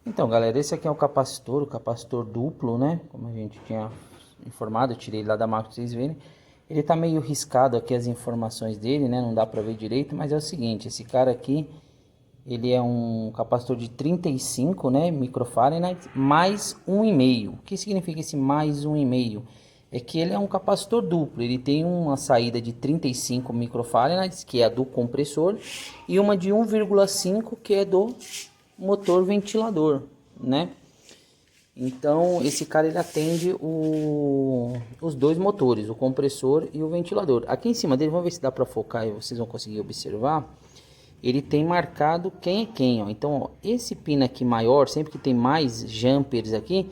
Então, galera, esse aqui é o capacitor duplo, né? Como a gente tinha informado, eu tirei lá da máquina pra vocês verem. Ele tá meio riscado aqui as informações dele, né? Não dá pra ver direito, mas é o seguinte, esse cara aqui, ele é um capacitor de 35, né, microfarads, mais 1,5. O que significa esse mais 1,5? É que ele é um capacitor duplo, ele tem uma saída de 35 microfarads, que é a do compressor, e uma de 1,5, que é do motor ventilador, né? Então, esse cara ele atende os dois motores, o compressor e o ventilador. Aqui em cima dele, vamos ver se dá para focar e vocês vão conseguir observar. Ele tem marcado quem é quem, ó. Então, ó, esse pino aqui maior, sempre que tem mais jumpers aqui,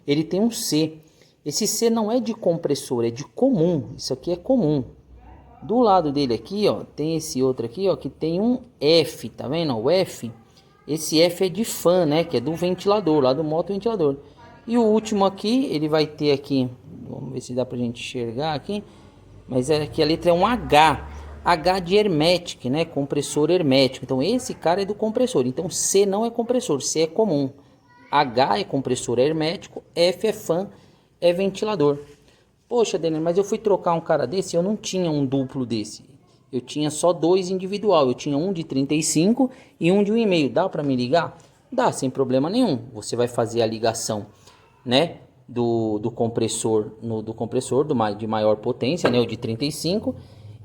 ele tem um C. Esse C não é de compressor, é de comum. Isso aqui é comum. Do lado dele aqui, ó, tem esse outro aqui, ó, que tem um F, tá vendo? O F, esse F é de fan, né, que é do ventilador, lá do moto ventilador. E o último aqui, ele vai ter aqui, vamos ver se dá pra gente enxergar aqui, mas é que a letra é um H. H de hermético, né? Compressor hermético. Então esse cara é do compressor. Então C não é compressor, C é comum. H é compressor hermético, F é fan, é ventilador. Poxa, Daniel, mas eu fui trocar um cara desse, eu não tinha um duplo desse. Eu tinha só dois individual. Eu tinha um de 35 e um de 1,5. Dá para me ligar? Dá, sem problema nenhum. Você vai fazer a ligação, né? Do compressor de maior potência, né, o de 35,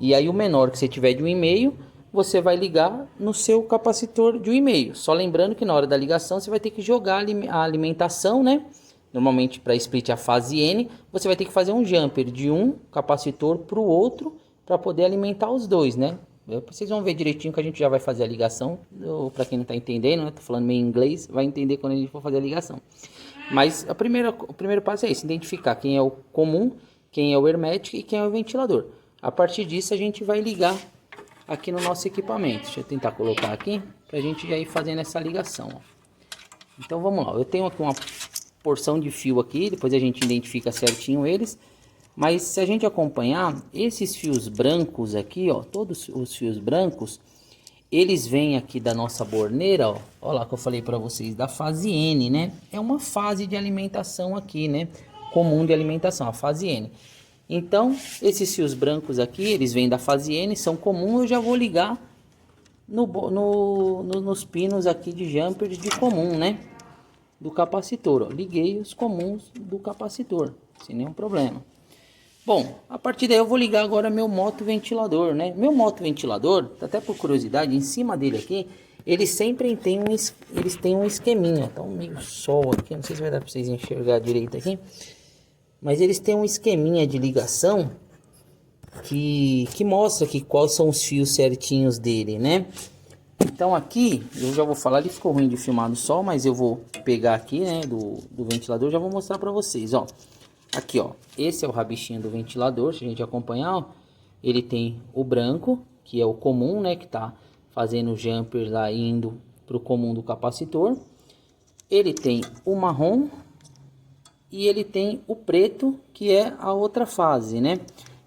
e aí o menor que você tiver de 1,5, você vai ligar no seu capacitor de 1,5. Só lembrando que na hora da ligação você vai ter que jogar a alimentação, né? Normalmente para split a fase N, você vai ter que fazer um jumper de um capacitor para o outro para poder alimentar os dois, né? Vocês vão ver direitinho que a gente já vai fazer a ligação. Para quem não está entendendo, né? Tô falando meio inglês, vai entender quando a gente for fazer a ligação. Mas o primeiro passo é esse, identificar quem é o comum, quem é o hermético e quem é o ventilador. A partir disso a gente vai ligar aqui no nosso equipamento. Deixa eu tentar colocar aqui para a gente já ir fazendo essa ligação. Ó. Então vamos lá, eu tenho aqui uma porção de fio aqui, depois a gente identifica certinho eles. Mas se a gente acompanhar, esses fios brancos aqui, ó, todos os fios brancos, eles vêm aqui da nossa borneira, ó. Olha lá que eu falei para vocês, da fase N, né? É uma fase de alimentação aqui, né? Comum de alimentação, a fase N. Então, esses fios brancos aqui, eles vêm da fase N, são comuns, eu já vou ligar nos pinos aqui de jumper de comum, né? Do capacitor, ó. Liguei os comuns do capacitor, sem nenhum problema. Bom, a partir daí eu vou ligar agora meu moto ventilador, né? Meu moto ventilador, até por curiosidade, em cima dele aqui, eles sempre têm um esqueminha. Tá um meio sol aqui, não sei se vai dar para vocês enxergar direito aqui. Mas eles têm um esqueminha de ligação que mostra aqui quais são os fios certinhos dele, né? Então aqui, eu já vou falar, ele ficou ruim de filmar no sol, mas eu vou pegar aqui, né, do ventilador, já vou mostrar para vocês, ó. Aqui, ó, esse é o rabichinho do ventilador, se a gente acompanhar, ó, ele tem o branco, que é o comum, né, que tá fazendo o jumper lá indo pro comum do capacitor. Ele tem o marrom e ele tem o preto, que é a outra fase, né?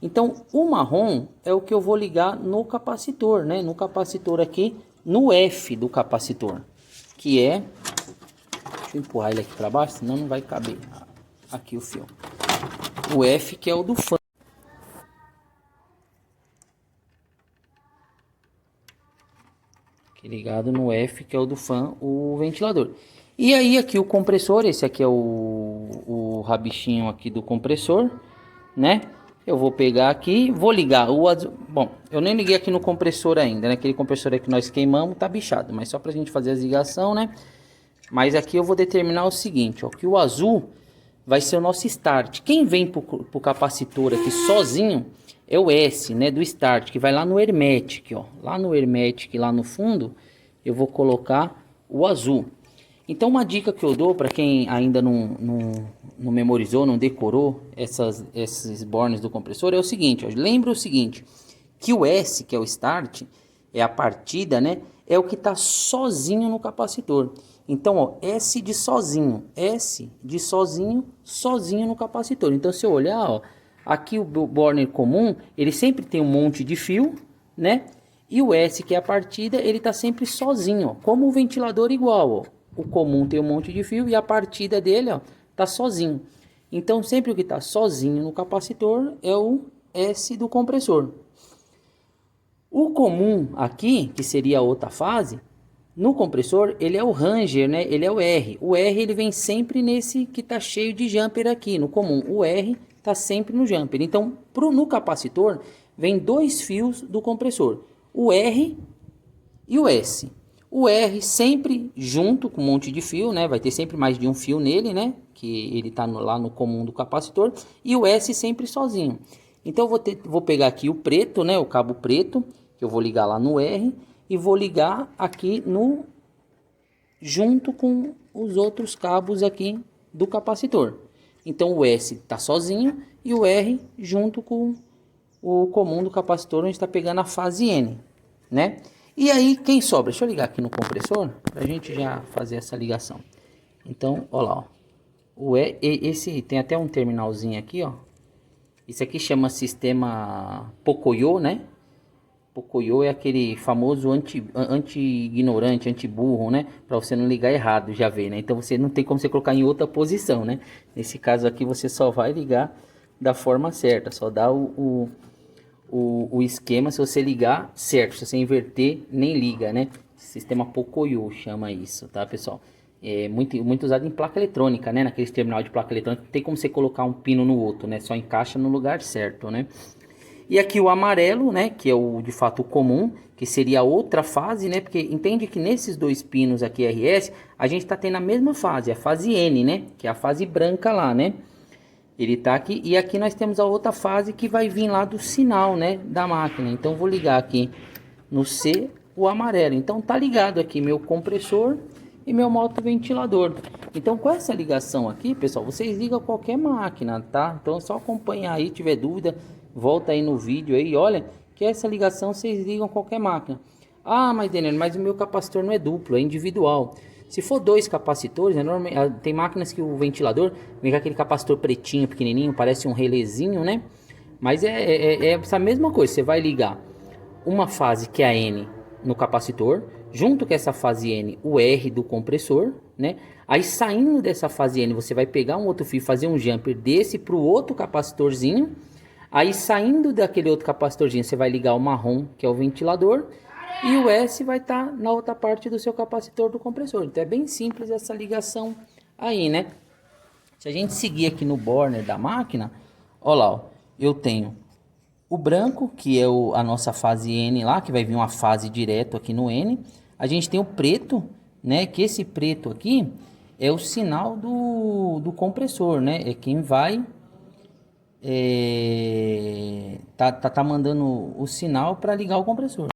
Então, o marrom é o que eu vou ligar no capacitor, né? No capacitor aqui, no F do capacitor, que é... Deixa eu empurrar ele aqui para baixo, senão não vai caber aqui o fio. O F, que é o do fan. Aqui ligado no F, que é o do fan, o ventilador. E aí aqui o compressor, esse aqui é o rabichinho aqui do compressor, né? Eu vou pegar aqui, vou ligar o azul. Bom, eu nem liguei aqui no compressor ainda, né? Aquele compressor aí que nós queimamos tá bichado, mas só pra gente fazer as ligação, né? Mas aqui eu vou determinar o seguinte, ó, que o azul vai ser o nosso start. Quem vem pro capacitor aqui sozinho é o S, né, do start, que vai lá no hermético, ó. Lá no hermético, lá no fundo, eu vou colocar o azul. Então uma dica que eu dou para quem ainda não memorizou, não decorou esses bornes do compressor é o seguinte, ó, lembra o seguinte, que o S, que é o start, é a partida, né? É o que está sozinho no capacitor. Então, ó, S de sozinho, sozinho no capacitor. Então, se eu olhar, ó, aqui o borner comum, ele sempre tem um monte de fio, né? E o S, que é a partida, ele está sempre sozinho, ó, como o ventilador igual, ó. o comum tem um monte de fio e a partida dele, ó, tá sozinho. Então, sempre o que tá sozinho no capacitor é o S do compressor. O comum aqui, que seria a outra fase, no compressor, ele é o Ranger, né? Ele é o R. O R ele vem sempre nesse que tá cheio de jumper aqui, no comum. O R tá sempre no jumper. Então, no capacitor, vem dois fios do compressor. O R e o S. O R sempre junto com um monte de fio, né? Vai ter sempre mais de um fio nele, né? Que ele tá lá no comum do capacitor. E o S sempre sozinho. Então, vou pegar aqui o preto, né? O cabo preto, que eu vou ligar lá no R. E vou ligar aqui junto com os outros cabos aqui do capacitor. Então o S está sozinho e o R junto com o comum do capacitor, onde está pegando a fase N, né? E aí quem sobra? Deixa eu ligar aqui no compressor para a gente já fazer essa ligação. Então, olha lá, ó. Esse tem até um terminalzinho aqui, ó. Isso aqui chama sistema Pocoyo, né? Pocoyo é aquele famoso anti-ignorante, anti-burro, né? Para você não ligar errado, já vê, né? Então você não tem como você colocar em outra posição, né? Nesse caso aqui você só vai ligar da forma certa, só dá o esquema se você ligar certo. Se você inverter, nem liga, né? Sistema Pocoyo chama isso, tá, pessoal? É muito usado em placa eletrônica, né? Naqueles terminal de placa eletrônica, não tem como você colocar um pino no outro, né? Só encaixa no lugar certo, né? E aqui o amarelo, né, que é o de fato comum, que seria outra fase, né, porque entende que nesses dois pinos aqui RS, a gente está tendo a mesma fase, a fase N, né, que é a fase branca lá, né. Ele tá aqui, e aqui nós temos a outra fase que vai vir lá do sinal, né, da máquina. Então vou ligar aqui no C o amarelo. Então tá ligado aqui meu compressor e meu motoventilador. Então com essa ligação aqui, pessoal, vocês ligam qualquer máquina, tá? Então é só acompanhar aí, tiver dúvida, volta aí no vídeo aí, olha, que essa ligação vocês ligam qualquer máquina. Ah, mas Daniel, mas o meu capacitor não é duplo, é individual. Se for dois capacitores, tem máquinas que o ventilador vem com aquele capacitor pretinho, pequenininho, parece um relézinho, né? Mas é essa mesma coisa, você vai ligar uma fase que é a N no capacitor, junto com essa fase N, o R do compressor, né? Aí saindo dessa fase N, você vai pegar um outro fio, fazer um jumper desse para o outro capacitorzinho. Aí saindo daquele outro capacitorzinho, você vai ligar o marrom, que é o ventilador, e o S vai estar na outra parte do seu capacitor do compressor. Então é bem simples essa ligação aí, né? Se a gente seguir aqui no burner da máquina, olha lá, ó, eu tenho o branco, que é a nossa fase N lá, que vai vir uma fase direto aqui no N. A gente tem o preto, né? Que esse preto aqui é o sinal do compressor, né? É quem vai tá mandando o sinal para ligar o compressor.